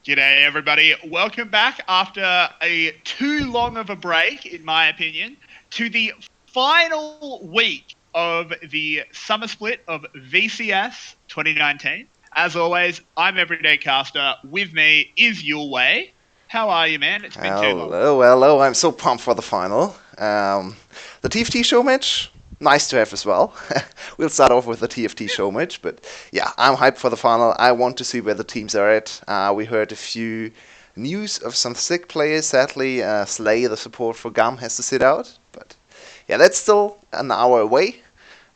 G'day, everybody. Welcome back after a too long of a break, in my opinion, to the final week of the summer split of VCS 2019. As always, I'm Everyday Caster. With me is Yulwei. How are you, man? It's been too long. Hello. I'm so pumped for the final. The TFT Showmatch, nice to have as well. We'll start off with the TFT Showmatch, but yeah, I'm hyped for the final. I want to see where the teams are at. We heard a few news of some sick players. Sadly, Slay, the support for Gum, has to sit out. But yeah, that's still an hour away,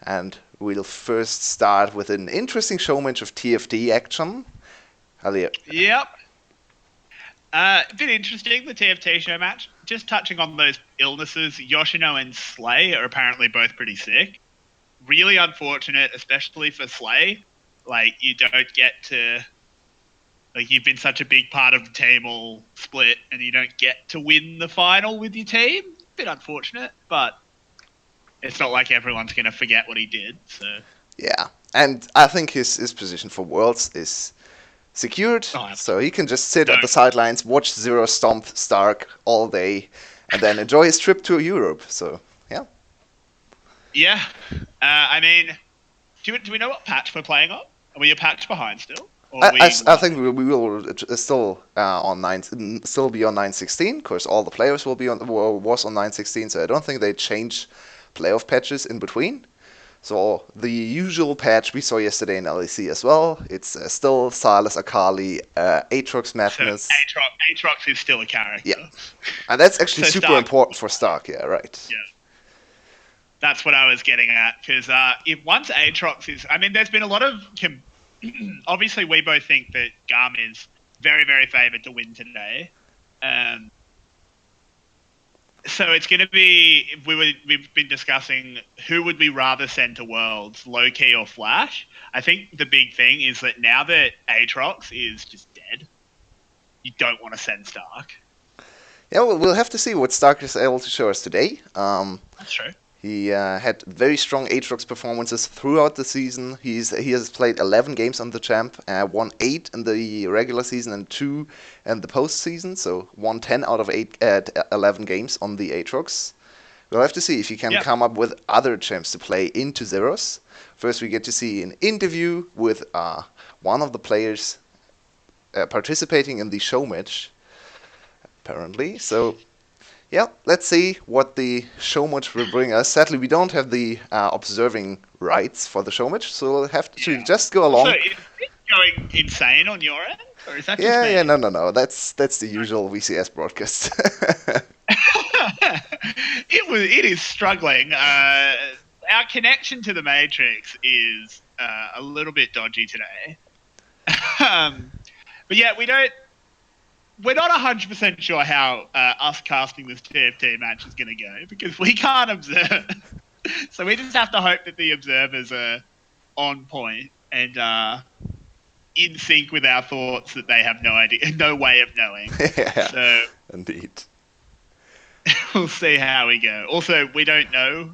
and we'll first start with an interesting showmatch of TFT action. Earlier. Yep. A bit interesting, the TFT show match. Just touching on those illnesses, Yoshino and Slay are apparently both pretty sick. Really unfortunate, especially for Slay. Like, you don't get to. Like, you've been such a big part of the team all split, and you don't get to win the final with your team. Bit unfortunate, but it's not like everyone's going to forget what he did, so. Yeah, and I think his position for Worlds is secured, Oh, so he can just sit at no. the sidelines, watch Zero stomp Stark all day, and then enjoy his trip to Europe. So yeah, Yeah. I mean, do we know what patch we're playing on? Are we a patch behind still? Or are we I live? think we will still on still be on 9.16. Of course, all the players will be on was on 9.16, so I don't think they change playoff patches in between. So the usual patch we saw yesterday in LEC as well. It's still Silas Akali, Aatrox So Madness. Aatrox is still a Yeah, character. and that's actually So super Stark. important for Stark. Yeah, right. Yeah. That's what I was getting at, because if once Aatrox is, I mean, there's been a lot of. Obviously, we both think that Garm is very, very favoured to win today. Um, so it's going to be. We've been discussing who would we rather send to Worlds, Loki or Flash. I think the big thing is that now that Aatrox is just dead, you don't want to send Stark. Yeah, we'll have to see what Stark is able to show us today. That's true. He had very strong Aatrox performances throughout the season. He has played 11 games on the champ, won 8 in the regular season and 2 in the postseason, so won 10 out of 11 games on the Aatrox. We'll have to see if he can Yep. come up with other champs to play into Zeros. First, we get to see an interview with one of the players participating in the show match, apparently. So yeah, let's see what the show match will bring us. Sadly, we don't have the observing rights for the show match, so we'll have to Yeah. just go Also, along. is it going insane on your end, or is that just Yeah, me? no. That's the usual VCS broadcast. It is struggling. Our connection to the Matrix is a little bit dodgy today. um, but yeah, we're not 100% sure how us casting this TFT match is going to go because we can't observe. So we just have to hope that the observers are on point and in sync with our thoughts that they have no idea, no way of knowing. Yeah, So indeed. we'll see how we go. Also, we don't know.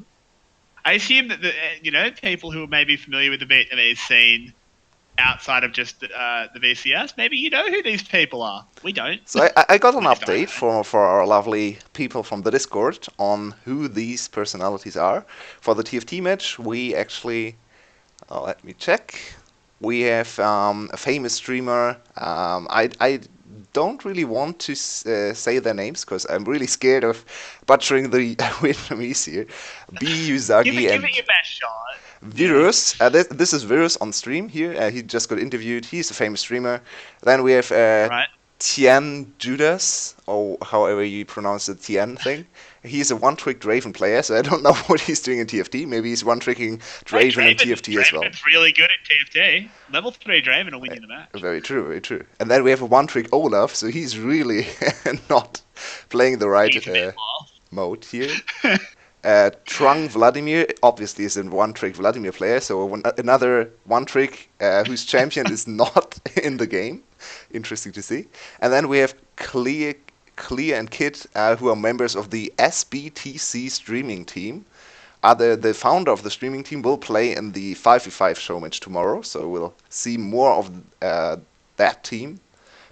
I assume that people who are maybe familiar with the Vietnamese scene outside of just the VCS, maybe you know who these people are. We don't. So I got an At least I update don't. for our lovely people from the Discord on who these personalities are. For the TFT match, we actually, let me check. We have a famous streamer. I don't really want to say their names because I'm really scared of butchering the Vietnamese here. B. Uzagi Give it and your best shot. Yeah. Virus. This is Virus on stream here. He just got interviewed. He's a famous streamer. Then we have Right. Tian Judas, or however you pronounce the Tian thing. He's a one-trick Draven player, so I don't know what he's doing in TFT. Maybe he's one-tricking Hey, Draven in TFT as well. Draven's really good at TFT. Level 3 Draven will win you the match. Very true, very true. And then we have a one-trick Olaf, so he's really not playing the right He's a bit mode here. lost. Trung Vladimir obviously is a one-trick Vladimir player, so another one-trick whose champion is not in the game. Interesting to see. And then we have Clear and Kit, who are members of the SBTC streaming team. The founder of the streaming team will play in the 5v5 show match tomorrow, so we'll see more of that team.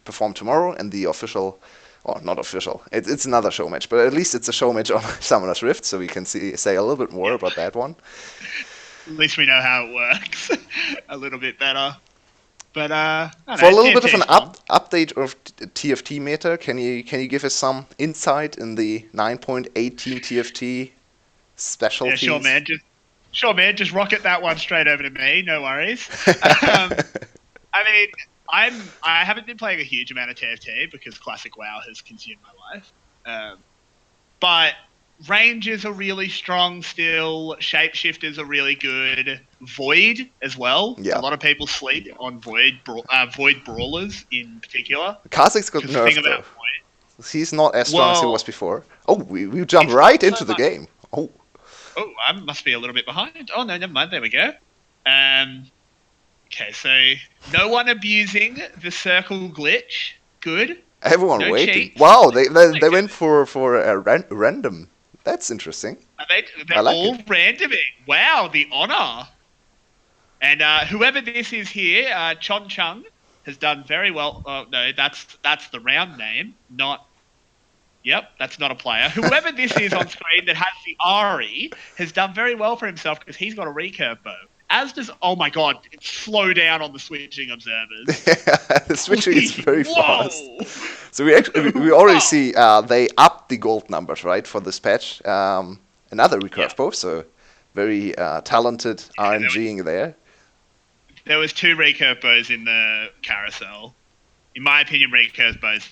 perform tomorrow in the official, or not official, it's another show match, but at least it's a show match on Summoner's Rift, so we can say a little bit more about that one. At least we know how it works a little bit better. But I don't For a know, little bit of an TFT's fun. update of TFT meta, can you give us some insight in the 9.18 TFT Yeah, sure, specialties? man. Just rocket that one straight over to me. No worries. Um, I mean, I haven't been playing a huge amount of TFT because Classic WoW has consumed my life. But ranges are really strong still. Shapeshifters are really good. Void as well. A Yeah. lot of people sleep on Void brawlers in particular. Kha'Zix got Because the thing nerfed about though. Void, He's not as strong as he was well, before. Oh, we jump it's not right so into the much. game. Oh, Oh, I must be a little bit behind. Oh no, never mind. There we go. Okay, so no one abusing the circle glitch. Good. everyone No waiting. cheats. Wow, they Okay. went for a random. That's interesting. I They're like all it. randoming. Wow, the honor. And whoever this is here, Chon Chung, has done very well. Oh no, that's the round name, not. Yep, that's not a player. Whoever this is on screen that has the Ari has done very well for himself because he's got a recurve bow. As does, oh my god, slow down on the switching observers. The switching is Please, very fast. whoa, So we already whoa. see they upped the gold numbers right for this patch. Another Yeah, recurve bow, so very talented yeah RNGing there. there was two recurve bows in the carousel. In my opinion, recurve bows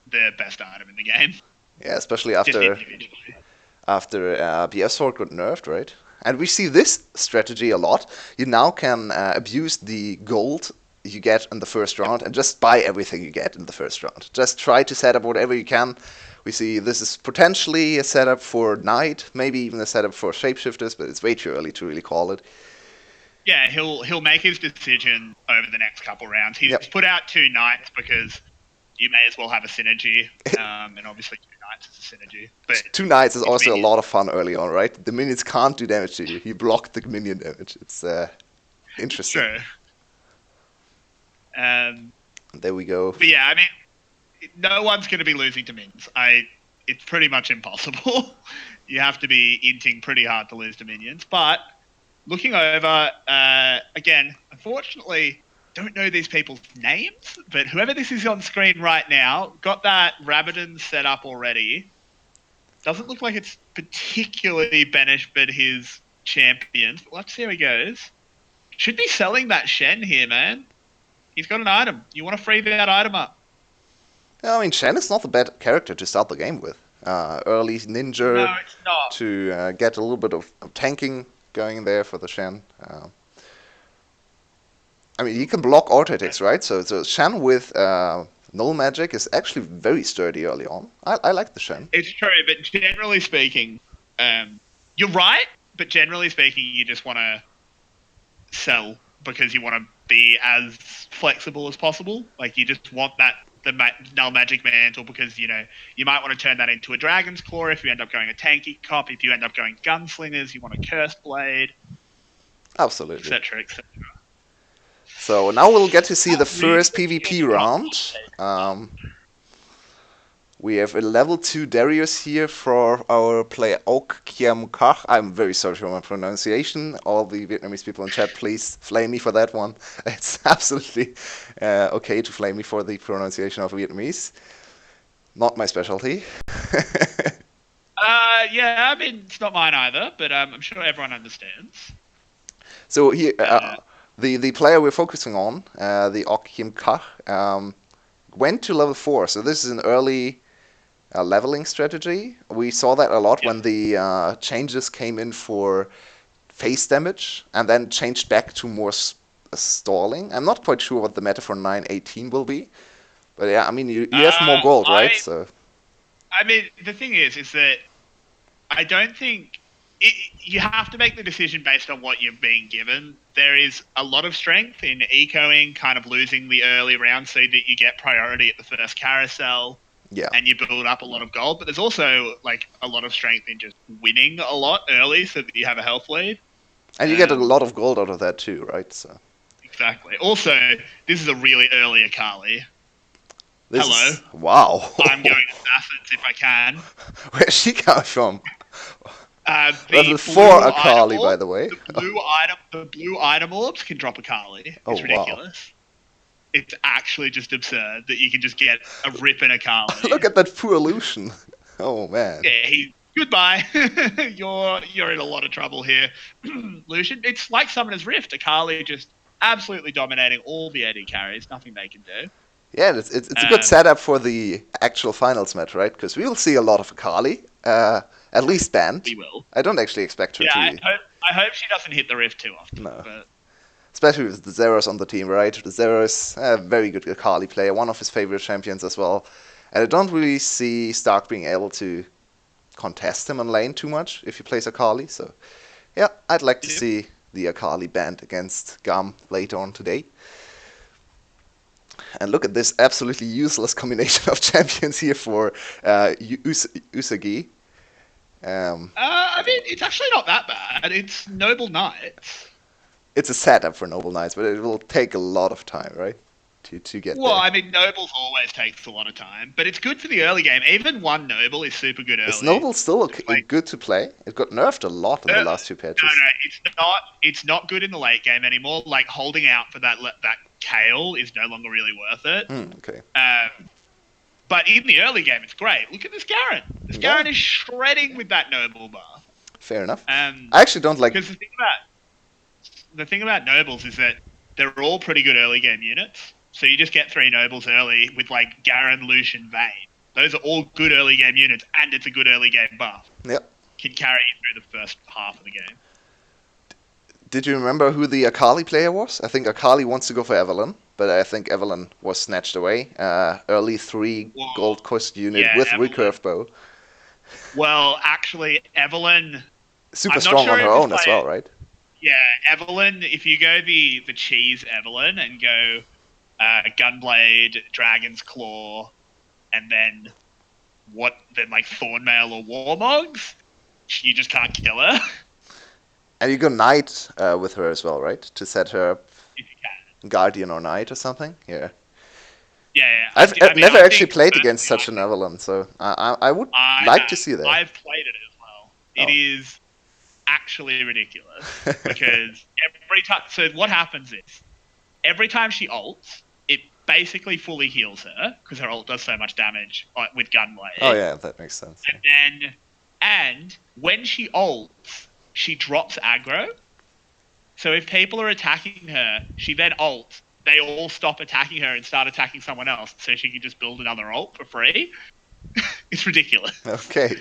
the best item in the game, Yeah, especially just after individually. BS Sword got nerfed, right? And we see this strategy a lot. You now can abuse the gold you get in the first Yep. round and just buy everything you get in the first round. Just try to set up whatever you can. We see this is potentially a setup for Knight, maybe even a setup for Shapeshifters, but it's way too early to really call it. Yeah, he'll make his decision over the next couple rounds. He's Yep. put out two knights because you may as well have a synergy, and obviously two knights is a synergy. But Two Knights is his also a minions, lot of fun early on, right? The minions can't do damage to you. You block the minion damage. It's interesting. true. Um, There we go. but yeah, I mean, no one's going to be losing to minions. It's pretty much impossible. You have to be inting pretty hard to lose to minions. But looking over, again, unfortunately, don't know these people's names, but whoever this is on screen right now got that Rabadon set up already. Doesn't look like it's particularly benefited his champions, but let's see how he goes. Should be selling that Shen here, man. He's got an item. You want to free that item up? I mean, Shen is not a bad character to start the game with. Early ninja No, it's not. to get a little bit of tanking going there for the Shen. I mean, you can block auto attacks, right? So Shen with null magic is actually very sturdy early on. I like the Shen. It's true, but generally speaking, you're right. But generally speaking, you just want to sell because you want to be as flexible as possible. Like you just want null magic mantle because you might want to turn that into a dragon's claw if you end up going a tanky cop. If you end up going gunslingers, you want a cursed blade, Absolutely. etc., etc. So now we'll get to see the Really first PvP round. We have a level 2 Darius here for our player Ok Kiam Kach. I'm very sorry for my pronunciation. All the Vietnamese people in chat, please flame me for that one. It's absolutely okay to flame me for the pronunciation of Vietnamese. Not my specialty. Yeah, I mean it's not mine either, but I'm sure everyone understands. So here, Uh, the player we're focusing on, the Ok Kim Kach, went to level 4. So this is an early leveling strategy. We saw that a lot yeah. when the changes came in for face damage and then changed back to more stalling. I'm not quite sure what the meta for 9.18 will be. But yeah, I mean, you have more gold, right? I So I mean the thing is that I don't think you have to make the decision based on what you've been given. There is a lot of strength in ecoing, kind of losing the early round so that you get priority at the first carousel yeah. and you build up a lot of gold. But there's also like a lot of strength in just winning a lot early so that you have a health lead. And you get a lot of gold out of that too, right? So Exactly. Also, this is a really early Akali. This Hello. is wow. I'm going assassins if I can. Where's she coming from? The Level 4 blue item Akali, by orb, the way. the blue item orbs can drop a Kali. Oh It's wow. ridiculous. It's actually just absurd that you can just get a rip and a Look Kali. at that poor Lucian. Oh man. Yeah, goodbye. you're in a lot of trouble here, Lucian. It's like Summoner's Rift. A Kali just absolutely dominating all the AD carries. Nothing they can do. Yeah, it's a good Um, setup for the actual finals match, right? Because we will see a lot of Akali, at least banned. we will. I don't actually expect her Yeah, to, I hope she doesn't hit the Rift too often. no. But Especially with the Zeros on the team, right? The Zeros, a very good Akali player, one of his favorite champions as well. And I don't really see Stark being able to contest him on lane too much if he plays Akali. So, yeah, I'd like to yeah. see the Akali banned against Gam later on today. And look at this absolutely useless combination of champions here for Usagi. I mean, it's actually not that bad. It's Noble Knights. It's a setup for Noble Knights, but it will take a lot of time, right? To get Well, there. I mean, Nobles always takes a lot of time, but it's good for the early game. Even one Noble is super good Is early. Noble still Just like good to play? It got nerfed a lot in the last two no, patches. it's not. It's not good in the late game anymore. Like holding out for that Kale is no longer really worth it. Okay. But in the early game, it's great. Look at this Garen. This Yeah, Garen is shredding with that Noble buff. fair enough. I actually don't like. Because the thing about nobles is that they're all pretty good early game units. So you just get 3 nobles early with like Garen, Lucian, Vayne. Those are all good early game units, and it's a good early game buff. Yep. Can carry you through the first half of the game. Did you remember who the Akali player was? I think Akali wants to go for Evelyn, but I think Evelyn was snatched away. Early 3 Well, gold cost unit yeah, with Evelyn. recurve bow. Well, actually, Evelyn. Super I'm not strong on sure her if this own as player. well, right? Yeah, Evelyn. If you go the cheese Evelyn and go Gunblade, Dragon's Claw, and then like Thornmail or Warmogs, you just can't kill her And you go Knight with her as well, right? To set her up if you can. Guardian or Knight or something. Yeah. Yeah. I've I mean, never I actually think played against personally, such an Evelyn, so I would I like to have. see that. I've played it as well. It Oh. is actually ridiculous because every time. So what happens is every time she ults, it basically fully heals her because her ult does so much damage with Oh Gunblade. yeah, that makes sense. And when she ults, she drops aggro. So if people are attacking her, she then ults. They all stop attacking her and start attacking someone else, so she can just build another ult for free. It's ridiculous. Okay.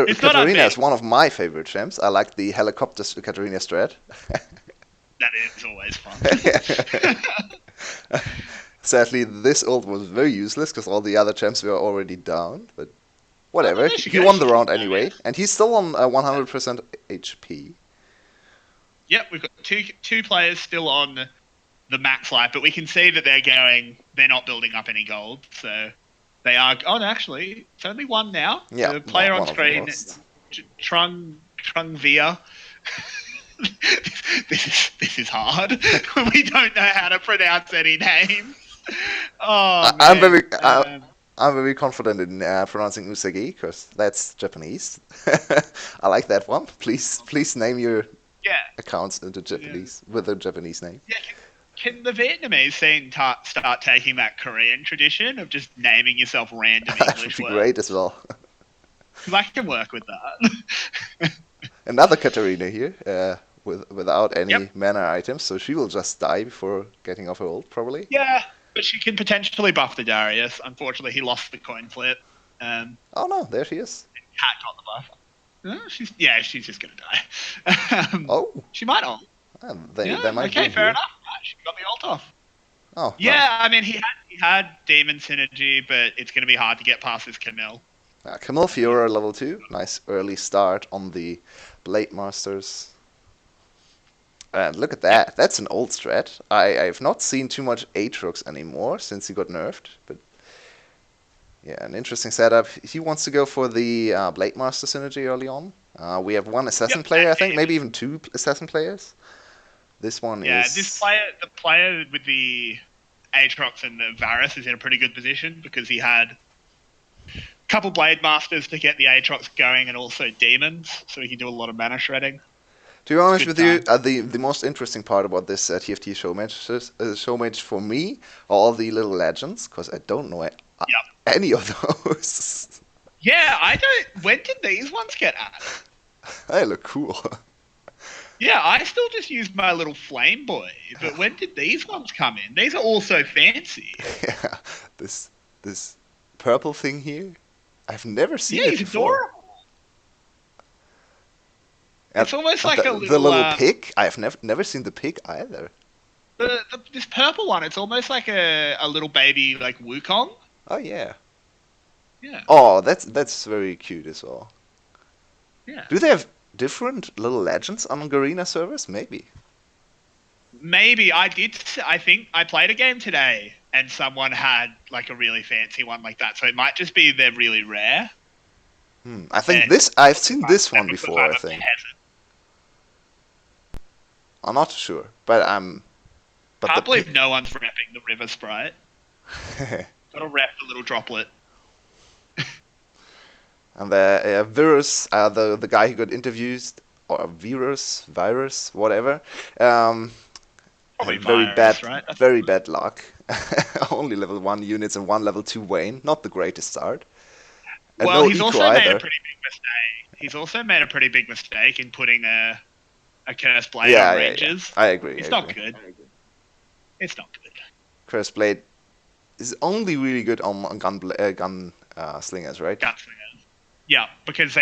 It's not Katarina is unbeatable. one of my favorite champs. I like the helicopter Katarina strat. That is always fun. Sadly, this ult was very useless because all the other champs were already down. But whatever, There she he goes. won the She round killed anyway, Darius. and he's still on 100% HP. Yep, we've got two players still on the max life, but we can see that they're not building up any gold, so they are. Oh, no, actually, it's only one now. Yeah, The player on one of them screen, lost. Trung Via. This is hard. We don't know how to pronounce any names. Oh I'm man. I'm very confident in pronouncing Usagi because that's Japanese. I like that one. Please name your Yeah. accounts into Japanese with a Japanese name. Yeah. Can the Vietnamese scene start taking that Korean tradition of just naming yourself random That would English be words? great as well. Because I can work with that. Another Katarina here, without any Yep. mana items, so she will just die before getting off her ult, probably. Yeah, but she can potentially buff the Darius. Unfortunately, he lost the coin flip. Oh no, there she is. Cat got the buff. She's just gonna die. Oh, She might ult. they might Okay, win fair here. enough. She got the ult off. Oh, Yeah, I mean he had demon synergy, but it's gonna be hard to get past this Camille. no. Camille Fiora level 2. Nice early start on the Blade Masters. And look at that. That's an old strat. I've not seen too much Aatrox anymore since he got nerfed, but yeah, an interesting setup. He wants to go for the Blade Master synergy early on. We have one assassin player, I think, maybe even 2 assassin players. This one Yeah, is the player with the Aatrox and Varus is in a pretty good position because he had a couple Blade Masters to get the Aatrox going and also Demons, so he can do a lot of mana shredding. To be honest Good with you, time. the most interesting part about this TFT showmatch for me are all the little legends, because I don't know Yep. any of those. Yeah, I don't. When did these ones get added? They look cool. Yeah, I still just use my little Flame Boy, but when did these ones come in? These are all so fancy. Yeah, this purple thing here, I've never seen Yeah, it he's before. adorable. And It's almost and like a the little little pig, I've never seen the pig either. this purple one. It's almost like a little baby like Wukong. Oh yeah. Yeah, Oh, that's very cute as well. yeah. Do they have different little legends on Garena servers? Maybe. Maybe I did. I think I played a game today, and someone had like a really fancy one like that. So it might just be they're really rare. I think And I've seen this one because before, I'm I a think. peasant. I'm not sure, but the Can't believe pig. no one's repping the River Sprite. Gotta rep the little droplet. And the Virus, the guy who got interviewed, or virus, whatever. Um, Probably Had virus, right? That's very bad luck. Only level 1 units and one level 2 Wayne. Not the greatest start. And well, no he's eco also made a either. pretty big mistake. He's also made a pretty big mistake in putting a cursed blade on Yeah. Rangers. I agree. It's not good. It's not good. Curse Blade is only really good on gun slingers, right? Gunslingers. Yeah, because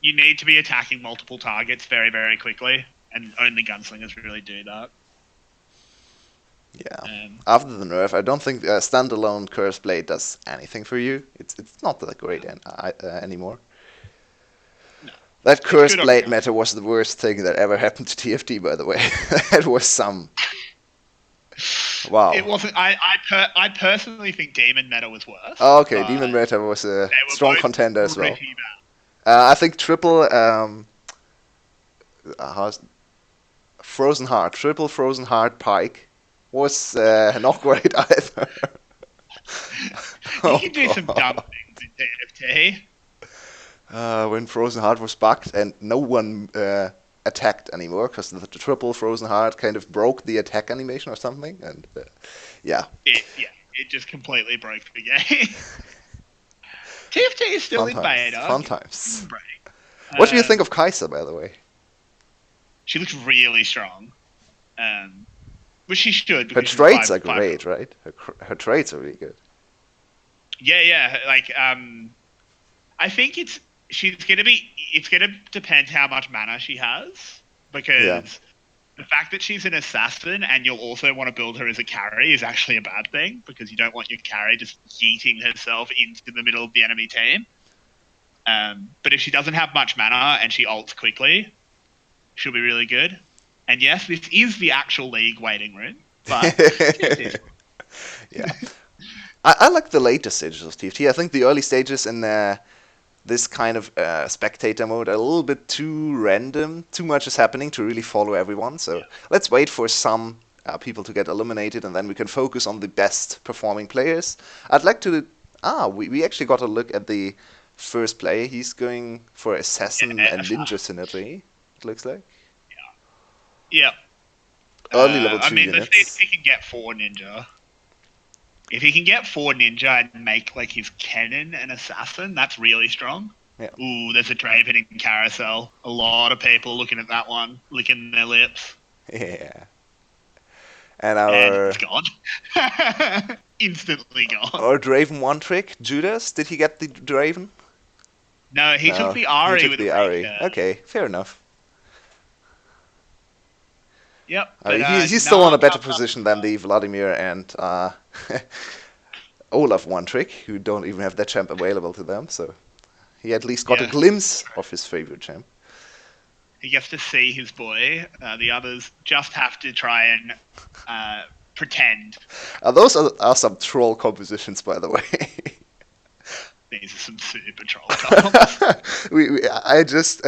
you need to be attacking multiple targets very, very quickly, and only gunslingers really do that. Yeah. Um, After the nerf, I don't think standalone Curse Blade does anything for you. It's not that great anymore. no, That it's Curse good on Blade gun. meta was the worst thing that ever happened to TFT, by the way. That was some. It Wow. wasn't. I personally think Demon Meta was worse, Oh, okay, but Demon Meta was a they were strong contender both as well. pretty bad. I think triple how's Frozen Heart, triple Frozen Heart Pike was not great either. You Oh can do some dumb god. things in TFT. When Frozen Heart was bugged and no one attacked anymore because the triple Frozen Heart kind of broke the attack animation or something, and yeah, It just completely broke the game. TFT is still in beta. fun Give them times. a break. What do you think of Kai'Sa, by the way? She looks really strong. Which she should Her because she's a traits are five. great, right? Her traits are really good. Yeah. Like I think it's gonna depend how much mana she has Yeah. because the fact that she's an assassin and you'll also want to build her as a carry is actually a bad thing because you don't want your carry just yeeting herself into the middle of the enemy team. But if she doesn't have much mana and she ults quickly, she'll be really good. And yes, this is the actual league waiting room, but Yeah. I like the later stages of TFT. I think the early stages in this kind of spectator mode are a little bit too random. Too much is happening to really follow everyone. So let's wait for some people to get eliminated, and then we can focus on the best performing players. I'd like to. We actually got a look at the first player. He's going for Assassin and Ninja Synergy, it looks like. yeah. Early level I 2 mean, let's see if units. he can get 4 ninja. If he can get 4 ninja and make like his cannon an assassin, that's really strong. Yeah. Ooh, there's a Draven in carousel. A lot of people looking at that one, licking their lips, Yeah. And and it's gone. Instantly gone. our Draven one trick, Judas, did he get the Draven? No, he took No, the he Ari took with a the Ari. recurve. Okay, fair enough. Yep, but He's still on nah a better comes up. position than the Vladimir and Olaf one trick, who don't even have that champ available to them. So he at least got a Yeah, glimpse of his favorite champ. he gets to see his boy. The others just have to try and pretend. Those are some troll compositions, by the way. These are some super troll comps. I just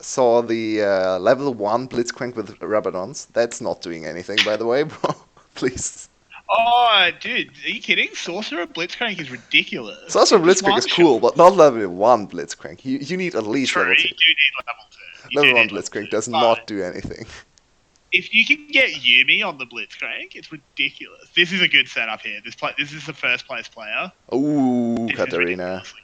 saw the level 1 Blitzcrank with Rabadons. That's not doing anything, by the way, bro. Please. Oh, dude, are you kidding? Sorcerer Blitzcrank is ridiculous. Sorcerer It just Blitzcrank one is cool, shot. but not level 1 Blitzcrank. You need at least True, level 2. you do need level two. You Level do 1 need level Blitzcrank two. does But not do anything. if you can get Yumi on the Blitzcrank, it's ridiculous. This is a good setup here. This is the first place player. Ooh, This is Katarina. ridiculously.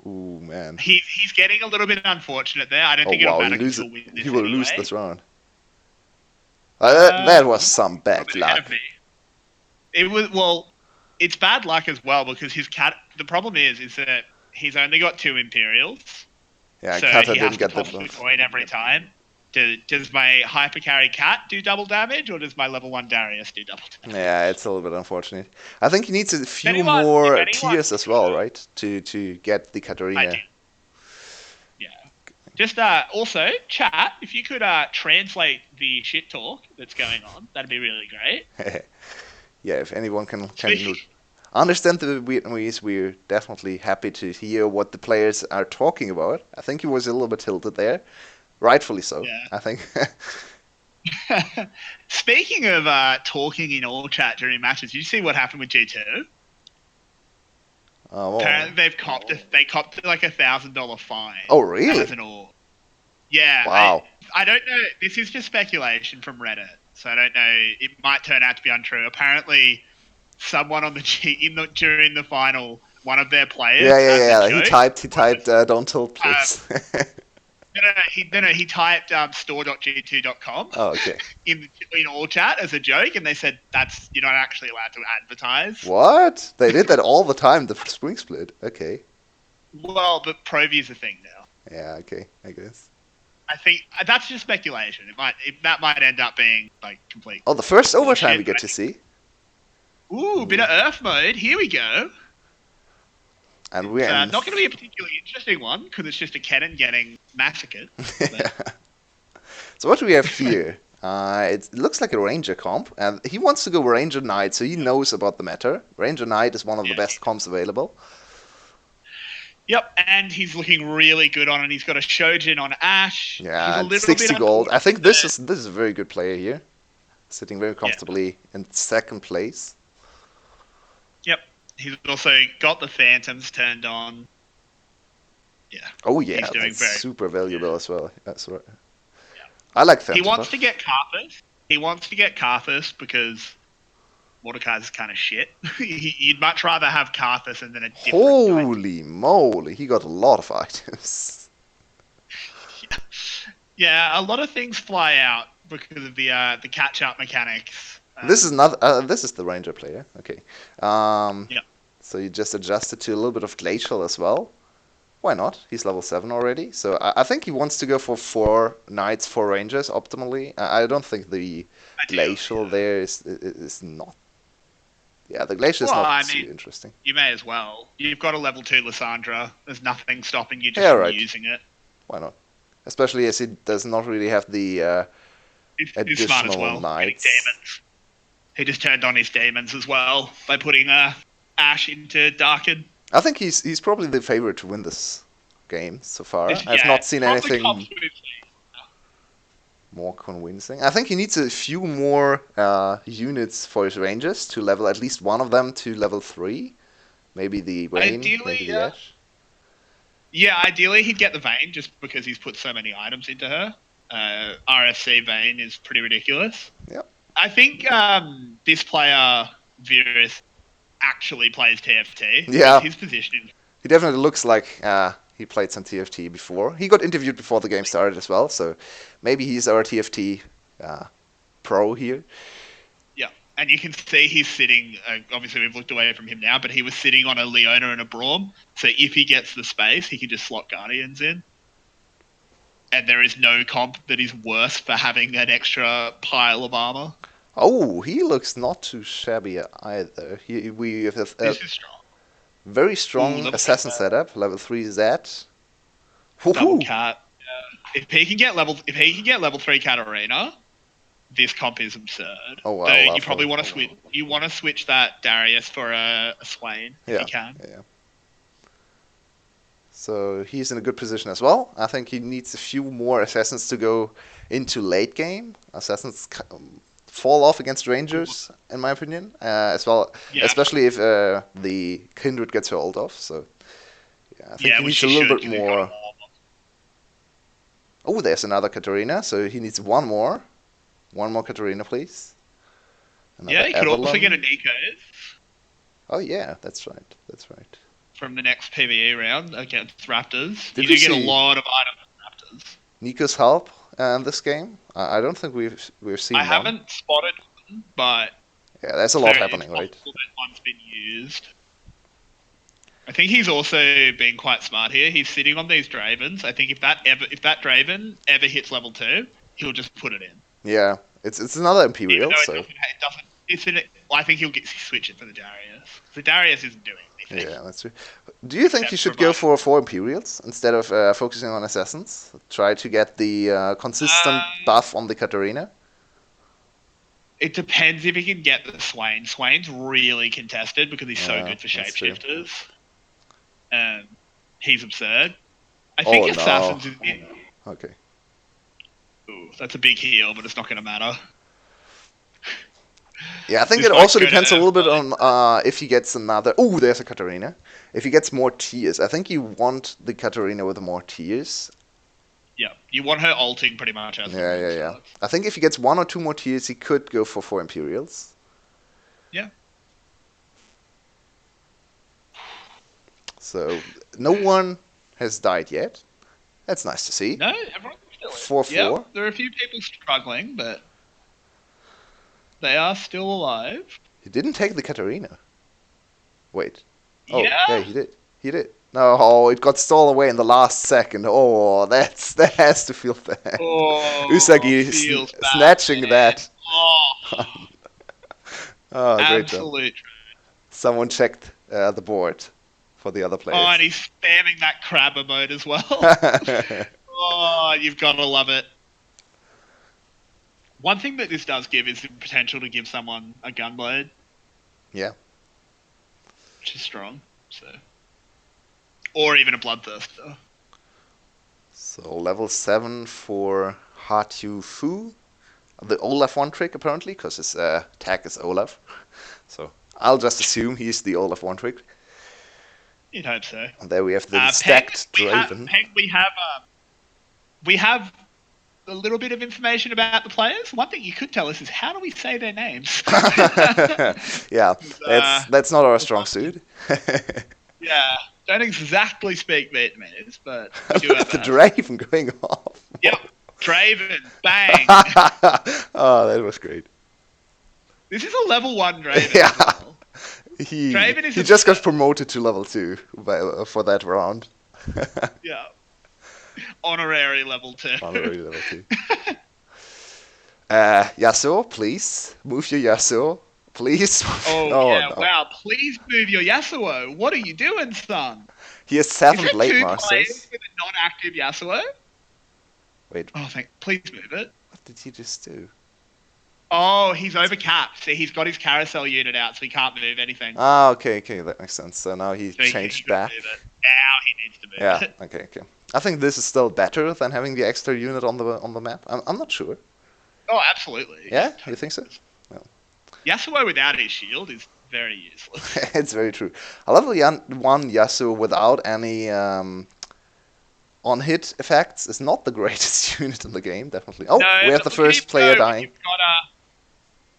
Ooh, man. He's getting a little bit unfortunate there. I don't Oh think it'll wow, matter because he'll win he this will lose anyway. this round. That was He might some be a little bad bit ahead of luck. me. It was well. It's bad luck as well because his cat. The problem is that he's only got two Imperials, Yeah, so Kata he has didn't to get the toss the coin every time. Does my hyper carry cat do double damage, or does my level one Darius do double damage? Yeah, it's a little bit unfortunate. I think he needs a If few if more anyone's tiers as got well, a, right? To get the I do, Katarina. yeah. Just also chat if you could translate the shit talk that's going on, that'd be really great. Yeah, if anyone can Especially, understand the Vietnamese, we're definitely happy to hear what the players are talking about. I think he was a little bit tilted there, rightfully so. yeah. I think. Speaking of talking in all chat during matches, you see what happened with G2? Well, Apparently they copped like $1,000 fine oh really? as an all. Yeah, Wow. I don't know. This is just speculation from Reddit, so I don't know. It might turn out to be untrue. Apparently, someone on the during the final, one of their players Yeah, as a yeah, yeah. He joke typed, he was typed, don't tilt, please. he typed store.g2.com Oh, okay. in all chat as a joke, and they said that's you're not actually allowed to advertise. What? They did that all the time, the spring split. Okay. Well, but Provi is a thing now. Yeah, okay, I guess. I think that's just speculation. That might end up being like complete Oh, the first overtime bullshit. we get to see. Ooh, bit of Earth mode. Here we go. And we're It's in. not going to be a particularly interesting one because it's just a cannon getting massacred. But So what do we have here? It looks like a Ranger comp, and he wants to go Ranger Knight, so he knows about the meta. Ranger Knight is one of the yeah, best comps available. yep, and he's looking really good on it. He's got a Shojin on Ash. He's Yeah, a and little bit 60 gold. I think unfortunate this that is a very good player here, sitting very yeah, comfortably in second place. yep. He's also got the Phantoms turned on. Yeah, Oh yeah, he's doing that's very super yeah. valuable as well. That's right. Yeah. I like He Phantom wants to buff. get Karthus. He wants to get Karthus because Mordekaiser is kind of shit. You'd much rather have Karthus and then a different knight. Holy moly, he got a lot of items. Yeah, a lot of things fly out because of the catch up mechanics. This is not. This is the Ranger player. Okay. Um, Yeah, so you just adjusted to a little bit of Glacial as well. Why not? He's level 7 already. So I think he wants to go for 4 Knights, 4 Rangers optimally. I don't think the ideally. Glacial there is not. Yeah, the Glacial is Well, not I too mean, interesting. you may as well. You've got a level 2 Lysandra. There's nothing stopping you just Yeah, from right. using it. Why not? Especially as he does not really have the He's smart as additional well. Getting Knights. demons. He just turned on his demons as well by putting Ash into Darken. I think he's probably the favorite to win this game so far. I've Yeah, not seen from the anything comps we've seen. more convincing. I think he needs a few more units for his ranges to level at least one of them to level 3. Maybe the Rain, maybe Ideally, the Ash. yeah, ideally he'd get the Vayne just because he's put so many items into her. RFC Vayne is pretty ridiculous. Yep. I think this player, Virus, actually plays TFT because Yeah, his position. he definitely looks like he played some TFT before. He got interviewed before the game started as well, so maybe he's our TFT uh, pro here. Yeah, and you can see he's sitting. Obviously, we've looked away from him now, but he was sitting on a Leona and a Braum. So if he gets the space, he can just slot Guardians in. And there is no comp that is worse for having an extra pile of armor. Oh, he looks not too shabby either. We have a This is strong. very Ooh, strong level assassin setup, level 3 Z. double Woohoo! cat. If he can get level 3 Katarina, this comp is absurd. Oh wow, Though you love probably her. want to switch. You want to switch that Darius for a Swain if you Yeah, can. yeah. So he's in a good position as well. I think he needs a few more assassins to go into late game. Assassins fall off against Rangers, in my opinion, as well, Yeah, especially if the Kindred gets hold off. So yeah, I think yeah, he which needs a she little should bit because he's got a more. Oh, there's another Katarina, so he needs one more. One more Katarina, please. Yeah, Another he could also get a Evelyn. Nico's Oh yeah, that's right. That's right. from the next PvE round against Raptors. Did You we do get a see lot of items from Raptors. Nico's help in this game? I don't think we've I seen one. haven't spotted one, but Yeah, there's a it's lot very it's happening, right? possible that one's been used. I think he's also been quite smart here. He's sitting on these Dravens. I think if that Draven ever hits level 2, he'll just put it in. Yeah, it's another Even Imperial, though so it doesn't. It's in it. I think he'll switch it for the Darius. The Darius isn't doing anything yeah, that's true. Do you think he except should go providing. for four Imperials instead of focusing on Assassins? Try to get the consistent Um, buff on the Katarina? it depends if he can get the Swain. Swain's really contested because he's so Yeah, good for that's true. shapeshifters. He's absurd. I Oh think no. Assassins is. Okay. Ooh, that's a big heal, but it's not going to matter. Yeah, I think This it might also go to depends a little bit Earthquake. on if he gets another. Oh, there's a Katarina. If he gets more tiers, I think you want the Katarina with more tiers. Yeah, you want her ulting pretty much as the Yeah, round yeah, yeah. starts. I think if he gets one or two more tiers, he could go for four Imperials. Yeah. So no one has died yet. That's nice to see. No, everyone's still in. Four Yep, four. there are a few people struggling, but they are still alive. He didn't take the Katarina. Wait. Oh, yeah, Yeah. he did. He did. No, oh, it got stolen away in the last second. Oh, that has to feel bad. Oh, Usagi feels bad, snatching man. that. Oh, Oh, great job. absolute. Someone checked the board for the other Oh, and players. he's spamming that crabber mode as well. Oh, you've got to love it. One thing that this does give is the potential to give someone a gunblade, Yeah. which is strong. So, or even a bloodthirster. So level 7 for Hatu Fu. The Olaf one trick apparently, because his tag is Olaf. So I'll just assume he's the Olaf one trick. You'd hope so. And there we have the Peng, stacked Draven. we have a little bit of information about the players. One thing you could tell us is how do we say their names? Yeah, that's not our strong suit. Yeah, don't exactly speak Vietnamese, but I we do look our at the best. Draven going off. Yep, Draven, bang. Oh, that was great. This is a level 1 Draven Yeah, as well. he Draven is he a just got promoted to level 2 for that round. yeah honorary level 2. Honorary level 2. Yasuo, please move your Yasuo, please. Oh Oh yeah, no, wow! Please move your Yasuo. What are you doing, son? he has Is 7 there Blade 2 players Masters. with a non-active Yasuo? Wait, Oh, please move it. what did he just do? Oh, he's overcapped. So he's got his carousel unit out, so he can't move anything. Ah, okay, okay, that makes sense. So now he So he changed couldn't back. move it. Now he needs to Yeah, move it. okay, okay. I think this is still better than having the extra unit on the map. I'm not sure. Oh, absolutely. Yeah, It you totally think so? is. No. Yasuo without his shield is very useless. It's very true. A level 1 Yasuo without any on-hit effects is not the greatest unit in the game, definitely. Oh, No, we have but the look at him first player go dying.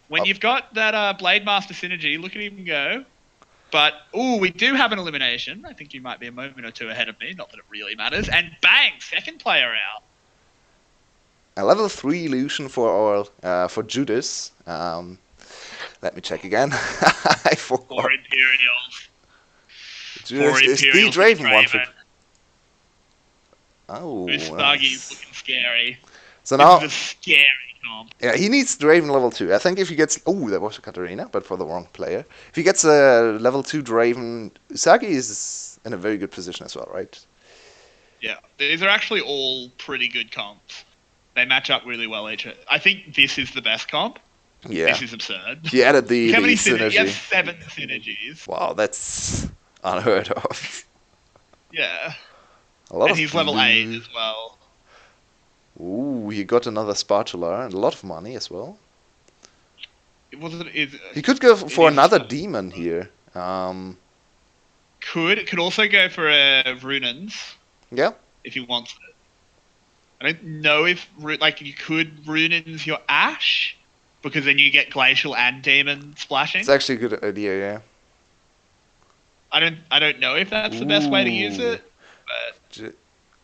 when Oh. you've got that Blade Master synergy. Look at him go. But we do have an elimination. I think you might be a moment or two ahead of me. Not that it really matters. And bang, second player out. A level 3 illusion for Judas. Let me check again. I forgot. 4 Imperials. 4 Judas is the Imperials for the Draven one trick. Draven. Oh, Usagi's nice. looking scary. So This now, is a scary comp. yeah, he needs Draven level 2. I think if he gets... Oh, there was a Katarina, but for the wrong player. If he gets a level 2 Draven, Usagi is in a very good position as well, right? Yeah, these are actually all pretty good comps. They match up really well each other. I think this is the best comp. Yeah. This is absurd. He added Look how the many synergies. He has synergy. 7 synergies. Wow, that's unheard of. Yeah. A lot And of he's level 8 blue. as well. Ooh, he got another spatula and a lot of money as well. It wasn't. Is He could go it for is another demon here. could also go for Runans Yeah, if he wants it. I don't know if like you could Runans your Ash because then you get Glacial and Demon it's splashing. actually a good idea, yeah. I don't know if that's the best way to use Ooh. it, but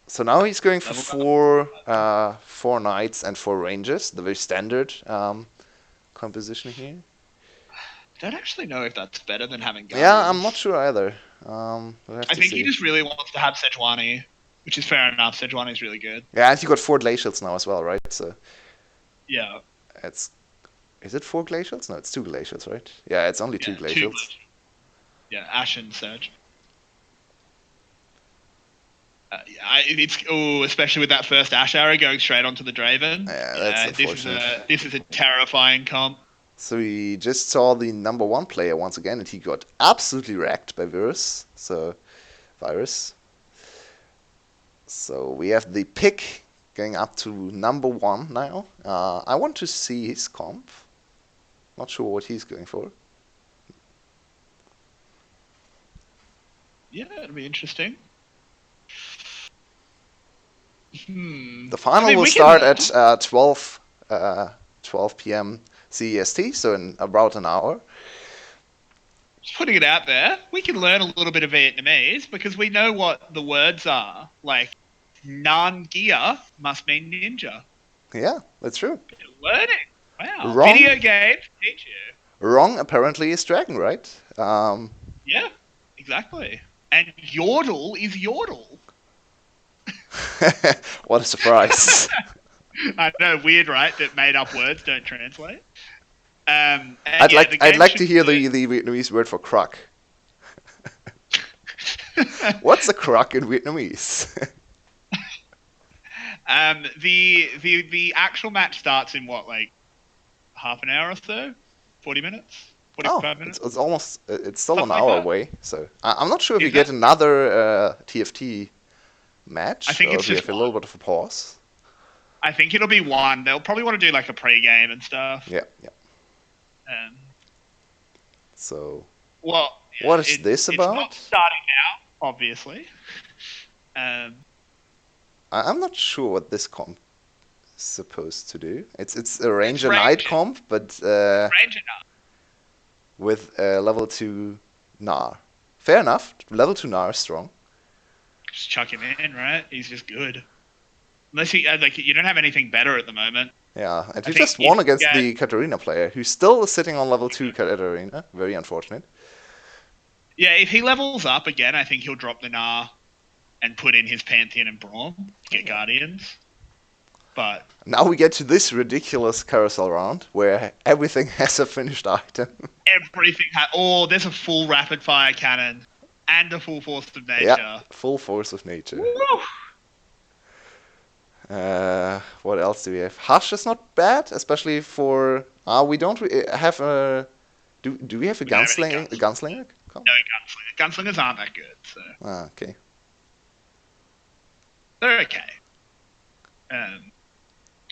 So now he's going for level four knights and four ranges, the very standard composition here. don't actually know if that's better than having Yeah, I'm Guardians. not sure either. We'll have I to think he see. just really wants to have Sejuani, which is fair enough. Sejuani's really good. Yeah, and you got four glacials now as well, right? So Yeah, it's is it four glacials? No, it's two glacials, right? Yeah, it's only two yeah, two glacials. glitch. Yeah, Ash and Sedge. It's especially with that first Ash arrow going straight onto the Draven. Yeah, that's Yeah, this is unfortunate. a terrifying comp. So we just saw the number one player once again, and he got absolutely wrecked by Virus. Virus. So we have the pick going up to number one now. I want to see his comp. Not sure what he's going for. Yeah, it'll be interesting. The final I mean, will we can start learn. at 12 p.m. CEST, so in about an hour. Just putting it out there, we can learn a little bit of Vietnamese because we know what the words are. Like, Nan Gia must mean ninja. Yeah, that's true. Learning. Wow. Wrong, Video games teach you. wrong apparently is dragon, right? Yeah, exactly. And yodel is yodel. What a surprise. I know, weird, right? That made up words don't translate. And yeah, the I'd game like to should hear be the Vietnamese word for croc. good. What's a croc in Vietnamese? The actual match starts in what, like half an hour or so, 40 minutes, Oh, 45 minutes, it's still an something like hour that. away. So I'm not sure if we Is get it? another TFT I match think or it's if we just have a one. little bit of a pause. I think it'll be one. They'll probably want to do like a pre-game and stuff. Yeah, yeah. Um, So well, what yeah, is this it's not about? starting now, obviously. Um, I'm not sure what this comp is supposed to do. It's a it's Ranger Knight range. comp, but It's range enough. with level 2 Gnar. Fair enough. Level 2 Gnar is strong. Just chuck him in, right? He's just good. Unless you like, you don't have anything better at the moment. Yeah, and I he think just if won you against get the Katarina player, who's still sitting on level 2 Katarina. Very unfortunate. yeah, if he levels up again, I think he'll drop the Gnar and put in his Pantheon and Braum to get Yeah. Guardians. But Now we get to this ridiculous carousel round where everything has a finished item. everything there's a full rapid fire cannon and a full force of Yeah, nature. full force of nature. Woo! What else do we have? Hush is not bad, especially for. We don't have a. Do we have a We don't have any gunslinger? A gunslingers. gunslinger? No gunslinger. Gunslingers aren't that good, so Okay. they're okay.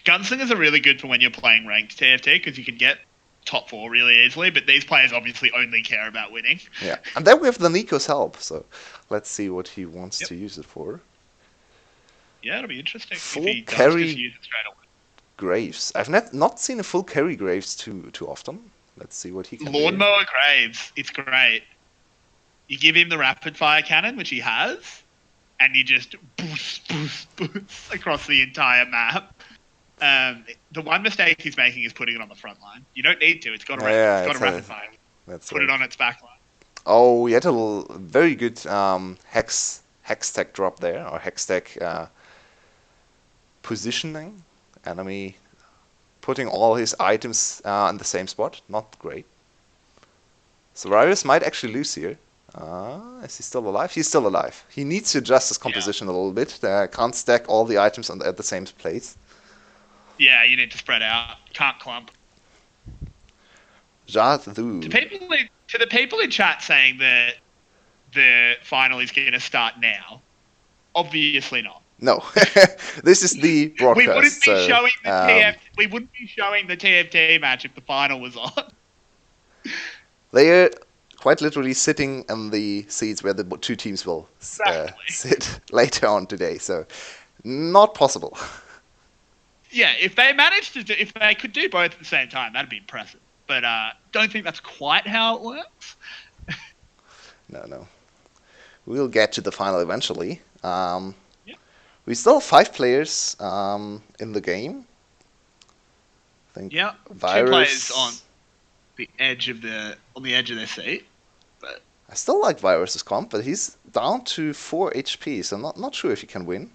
Gunslingers are really good for when you're playing ranked TFT because you can get top four really easily, but these players obviously only care about winning. Yeah, and then we have the Nico's help. So let's see what he wants Yep. to use it for. Yeah, it'll be interesting if Full he does just carry use it straight away. Graves. I've not seen a full carry Graves too often. Let's see what he can do. Lawnmower Graves, it's great. You give him the rapid fire cannon, which he has, and you just boost across the entire map. The one mistake he's making is putting it on the front line. You don't need to. It's got a Yeah, rapid fire. that's Put right. it on its back line. Oh, we had a very good hex tech drop there, or hex tech positioning. Enemy putting all his items in the same spot. Not great. So Ryrus might actually lose here. Is he still alive? He's still alive. He needs to adjust his composition a little bit. Can't stack all the items at the same place. Yeah, you need to spread out. Can't clump. Jadhu. To the people in chat saying that the final is going to start now, obviously not. No, this is the broadcast. We wouldn't be showing the TFT match if the final was on. They are quite literally sitting in the seats where the two teams will Exactly. sit later on today. So not possible. Yeah, if they managed to if they could do both at the same time, that'd be impressive. But don't think that's quite how it works. No, no. We'll get to the final eventually. Yep. We still have 5 players in the game. I think Yeah, 2 players Virus. on the edge of their seat. But I still like Virus's comp, but he's down to 4 HP, so I'm not sure if he can win.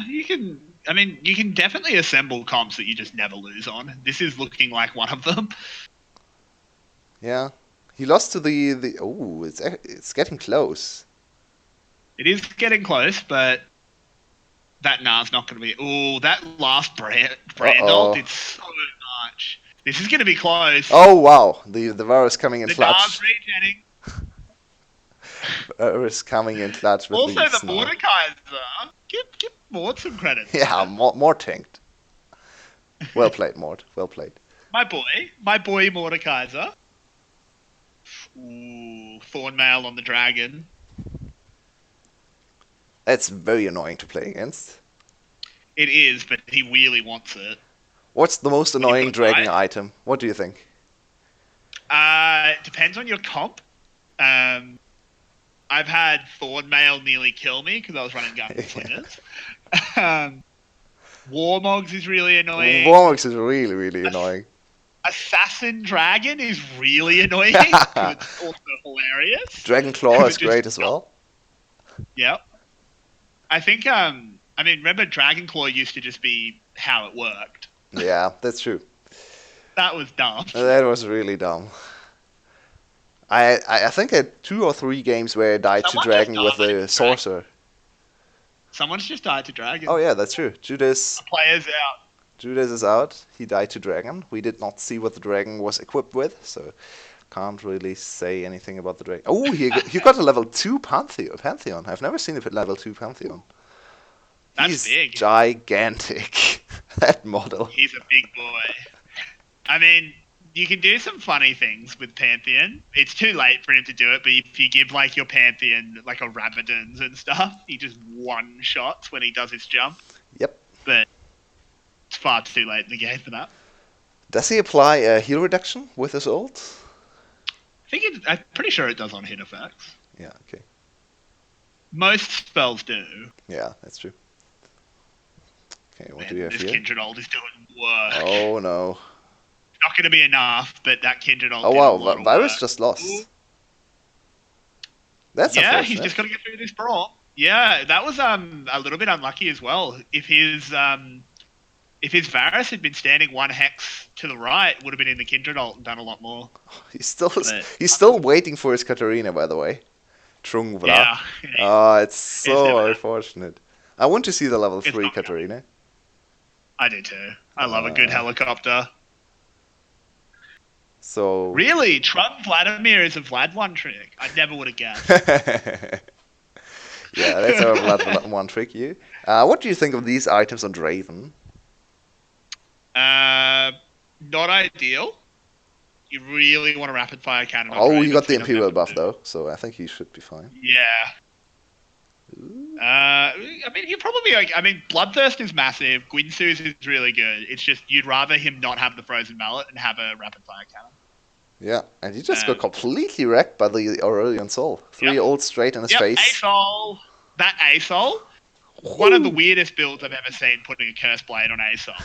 you can. I mean, you can definitely assemble comps that you just never lose on. This is looking like one of them. Yeah, he lost to the. Oh, it's getting close. It is getting close, but that Nar's not going to be. Oh, that last Uh Brandol oh. did so much. This is going to be close. Oh wow, the Virus coming in The Nar's clutch. regenning. Virus coming in clutch with Also, the the Snar. Mordekaiser. Give Mord some credit. Yeah, more tanked. Well played, Mort. Well played. My boy Mordekaiser. Ooh, Thornmail on the dragon. It's very annoying to play against. It is, but he really wants it What's the most when you've got annoying it dragon right. item? What do you think? It depends on your comp. Um, I've had Thornmail nearly kill me because I was running Gunslingers. um, Warmogs is really annoying. Warmix is really, really annoying. Assassin Dragon is really annoying because it's also hilarious Dragon Claw because is it just great as well. yep. I think I mean remember Dragonclaw used to just be how it worked. Yeah, that's true. That was dumb. That was really dumb. I think I had 2 or 3 games where I died to Someone just Dragon with died the to Dragon. Sorcerer. Someone's just died to Oh Dragon. yeah, that's true. A player's out. Judas is out. He died to Dragon. We did not see what the Dragon was equipped with, so can't really say anything about the Dragon. Oh, he got a level 2 Pantheon. I've never seen a level 2 Pantheon. That's He's big. gigantic. That model. He's a big boy. I mean, you can do some funny things with Pantheon. It's too late for him to do it, but if you give like your Pantheon like a Rabadons and stuff, he just one shots when he does his jump. Yep. But it's far too late in the game for that. Does he apply a heal reduction with his ult? I'm pretty sure it does on hit effects. Yeah, okay. Most spells do. Yeah, that's true. Okay, what do we Man, have this here? Kindred ult is doing work. Oh no. Not going to be enough, but that Kindred ult Oh did a wow, lot of Virus work. just Ooh. lost. That's Yeah, he's unfortunate. just got to get through this brawl. Yeah, that was a little bit unlucky as well. If his Varus had been standing 1 hex to the right, would have been in the Kindred ult and done a lot more. He's still But he's still waiting for his Katarina, by the way. Trungvra. yeah, Oh, it's it's never so unfortunate. I want to see the level it's 3 not coming. Katarina. I do too. I love a good helicopter. So Really, Trump Vladimir is a Vlad one trick. I never would have guessed. yeah, that's our Vlad one trick you. What do you think of these items on Draven? Not ideal. You really want a rapid fire cannon on Oh, Draven he got so the he doesn't have Imperial to buff move. though, so I think he should be fine. Yeah. I mean, he'd probably like. I mean, Bloodthirst is massive. Gwynsu's is really good. It's just you'd rather him not have the frozen mallet and have a rapid fire cannon. Yeah, and he just got Um, completely wrecked by the Aurelion Soul. 3 yep, ults straight in his yep. face. Asol. That Asol. One of the Whoo! weirdest builds I've ever seen putting a curse blade on Asol.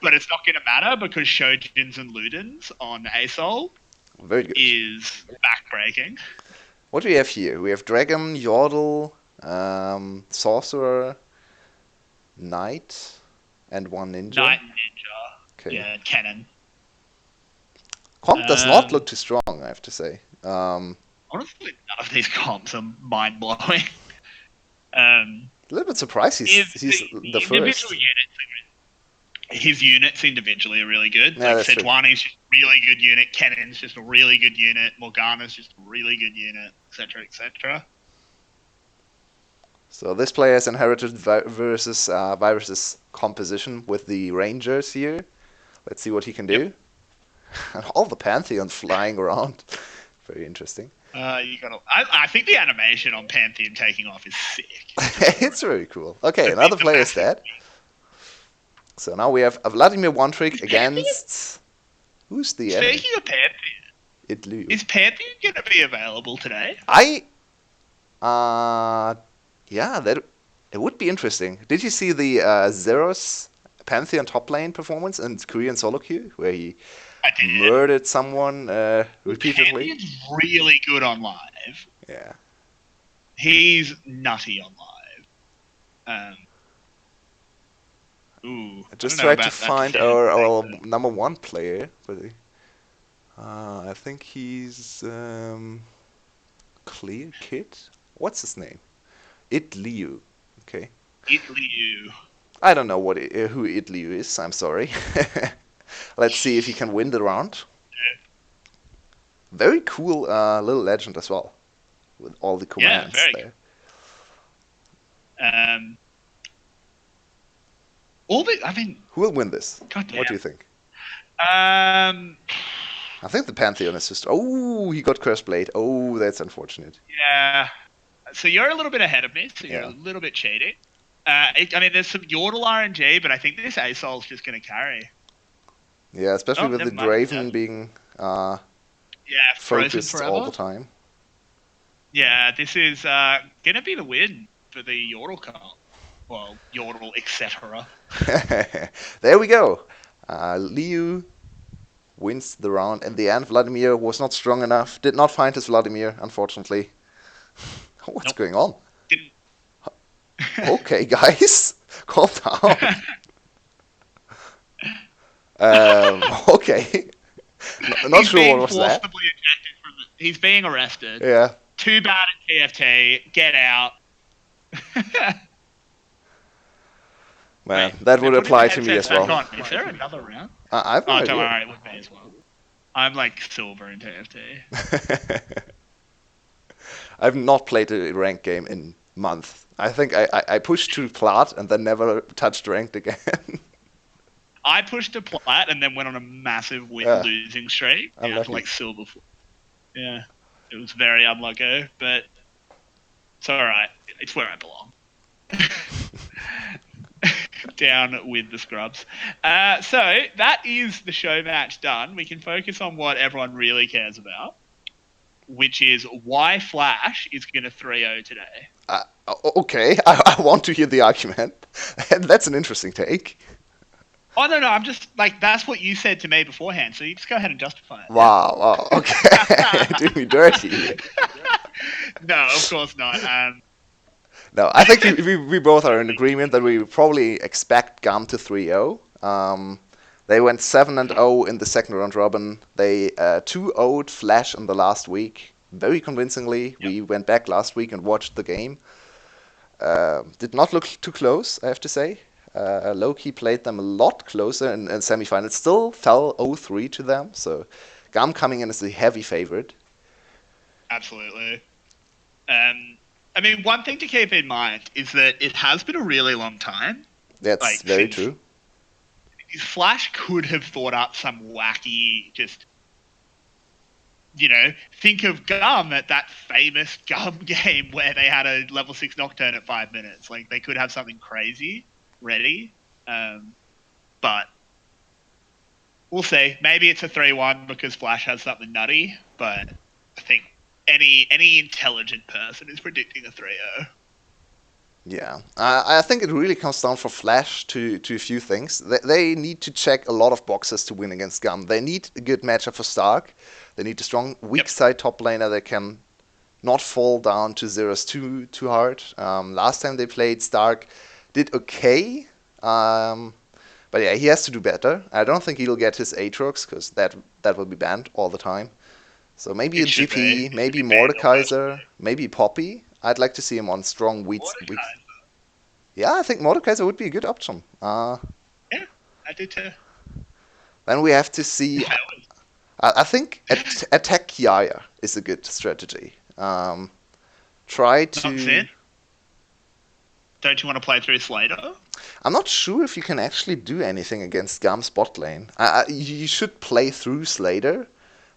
But it's not going to matter because Shojins and Ludens on Asol Very good. is backbreaking. What do we have here? We have Dragon, Yordle, Sorcerer, Knight, and 1 Ninja. Knight and Ninja. Okay. Yeah, Cannon. Comp does not look too strong, I have to say. Honestly, none of these comps are mind blowing. A little bit surprised If he's the individual first. units, his units individually are really good. Yeah, Like that's true. Sejuani's just a really good unit. Cannon's just a really good unit. Morgana's just a really good unit, etc., etc. So this player has inherited Virus's composition with the Rangers here. Let's see what he can do. All the Pantheon flying around. Very interesting. I think the animation on Pantheon taking off is sick. It's very cool. Okay, another player is dead. So now we have a Vladimir one trick against. Who's the enemy? Speaking of Pantheon, Itliu. is Pantheon going to be available today? Yeah, that it would be interesting. Did you see the Zeros Pantheon top lane performance in Korean solo queue where he murdered someone repeatedly? Pantheon's really good on live. Yeah. He's nutty on live. I just tried to find our number one player, but I think he's Clear Kid. What's his name? Itliu. Okay. Itliu. I don't know who Itliu is. I'm sorry. Let's see if he can win the round. Very cool little legend as well, with all the commands there. Who will win this? What do you think? I think the Pantheon is just. Oh, he got Cursed Blade. Oh, that's unfortunate. Yeah. So you're a little bit ahead of me. So you're a little bit cheating. There's some Yordle RNG, but I think this ASOL's just going to carry. Yeah, especially with the Draven being focused all the time. Yeah, this is going to be the win for the Yordle comp. Well, Yordle, etc. There we go. Liu wins the round. In the end, Vladimir was not strong enough. Did not find his Vladimir, unfortunately. What's going on? Didn't. Okay, guys. Calm down. Okay. Not sure what was that. He's being arrested. Yeah. Too bad at TFT. Get out. Man, that would apply to me as well. Is there another round? I've no idea. Don't worry, with me as well. I'm like silver in TFT. I've not played a ranked game in months. I think I pushed to plat and then never touched ranked again. I pushed to plat and then went on a massive losing streak. Yeah, to like silver. Yeah, it was very unlucky, but it's alright. It's where I belong. Down with the scrubs. So that is the show match done. We can focus on what everyone really cares about, which is why Flash is going to 3-0 today. Okay, I want to hear the argument. That's an interesting take. Oh, no, I'm just, like, that's what you said to me beforehand, so you just go ahead and justify it. Wow, okay. Do me dirty. No, of course not. No, I think we both are in agreement that we probably expect GAM to 3-0. They went 7-0 in the second round robin. They 2-0'd Flash in the last week, very convincingly. Yep. We went back last week and watched the game. Did not look too close, I have to say. Low-key played them a lot closer in semifinals. Still fell 0-3 to them, so GAM coming in as the heavy favorite. Absolutely. One thing to keep in mind is that it has been a really long time. That's very true. Flash could have thought up some wacky, just, think of GUM at that famous GUM game where they had a level 6 Nocturne at 5 minutes. Like, they could have something crazy ready. But we'll see. Maybe it's a 3-1 because Flash has something nutty, but I think any intelligent person is predicting a 3-0. Yeah, I think it really comes down for Flash to a few things. They need to check a lot of boxes to win against GAM. They need a good matchup for Stark. They need a strong weak side top laner that can not fall down to Zeros too hard. Last time they played, Stark did okay, but yeah, he has to do better. I don't think he'll get his Aatrox because that will be banned all the time. So maybe a GP, maybe Mordekaiser, maybe Poppy. I'd like to see him on strong weak. Yeah, I think Mordekaiser would be a good option. Yeah, I do too. Then we have to see. I think attack Kiaya is a good strategy. Try to. Don't Don't you want to play through Slater? I'm not sure if you can actually do anything against Gam's bot lane. You should play through Slater,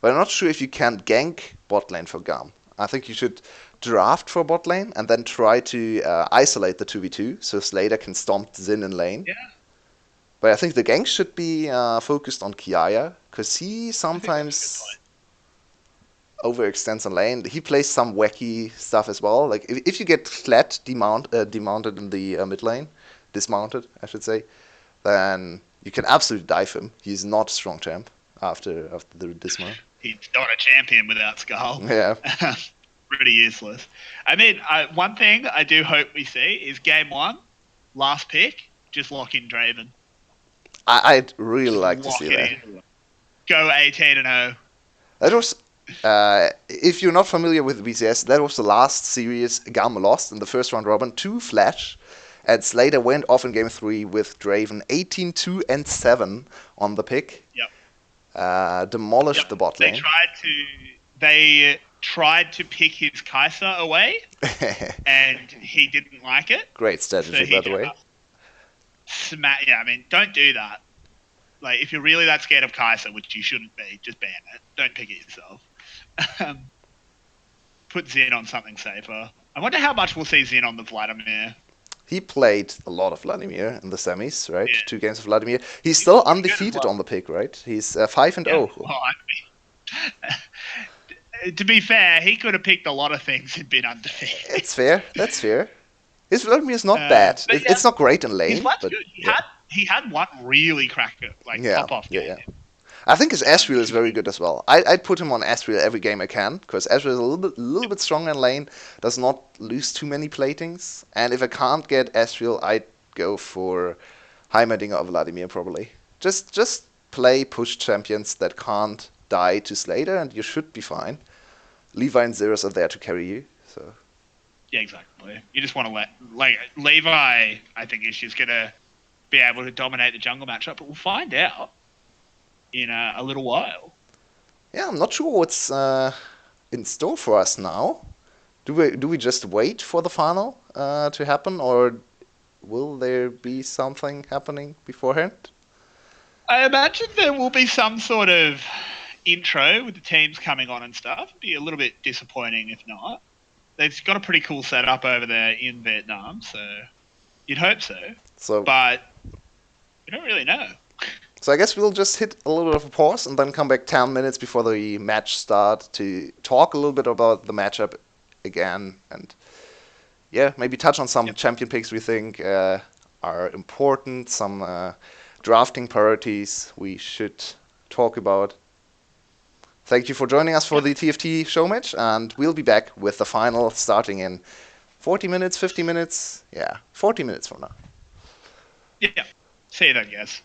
but I'm not sure if you can gank bot lane for Gam. I think you should draft for bot lane and then try to isolate the 2v2 so Slater can stomp Xin in lane. Yeah, But I think the gank should be focused on Kiaya, because he I think that's a good sometimes point. overextends on lane. He plays some wacky stuff as well. Like if you get flat demounted in the mid lane, dismounted, I should say, then you can absolutely dive him. He's not a strong champ after the dismount. He's not a champion without Skull. Yeah, Pretty useless. I mean, one thing I do hope we see is game 1, last pick, just lock in Draven. I'd really Just like to lock see it that. in. Go 18-0. That was, if you're not familiar with VCS, that was the last series Gamma lost in the first round robin to Flash, and Slater went off in game 3 with Draven 18-2 and 7 on the pick. Yep. Demolished the bot lane. They tried to pick his Kai'Sa away, and he didn't like it. Great strategy, by the way. Yeah, I mean, don't do that. Like, if you're really that scared of Kai'Sa, which you shouldn't be, just ban it. Don't pick it yourself. Put Xin on something safer. I wonder how much we'll see Xin on the Vladimir. He played a lot of Vladimir in the semis, right? Yeah. 2 games of Vladimir. He's still pretty good as undefeated well. on the pick, right? He's 5-0. Yeah, well, to be fair, he could have picked a lot of things and been undefeated. It's fair. That's fair. His Vladimir is not bad. But It's not great in His lane, Vlad's but good. yeah. He had one really cracker, like pop off game. Yeah. I think his Asriel is very good as well. I'd put him on Asriel every game I can, because Asriel is a little bit stronger in lane, does not lose too many platings, and if I can't get Asriel, I'd go for Heimerdinger or Vladimir probably. Just play push champions that can't die to Slater, and you should be fine. Levi and Zeros are there to carry you, so. Yeah, exactly. You just want to Levi, I think, is just going to be able to dominate the jungle matchup, but we'll find out in a little while. Yeah, I'm not sure what's in store for us now. Do we just wait for the final to happen, or will there be something happening beforehand? I imagine there will be some sort of intro with the teams coming on and stuff. It'd be a little bit disappointing if not. They've got a pretty cool setup over there in Vietnam, so you'd hope so. But we don't really know. So I guess we'll just hit a little bit of a pause and then come back 10 minutes before the match start to talk a little bit about the matchup again, and yeah, maybe touch on some champion picks we think are important, some drafting priorities we should talk about. Thank you for joining us for the TFT Showmatch, and we'll be back with the final starting in 40 minutes, 50 minutes. Yeah, 40 minutes from now. Yeah. See you then, guys.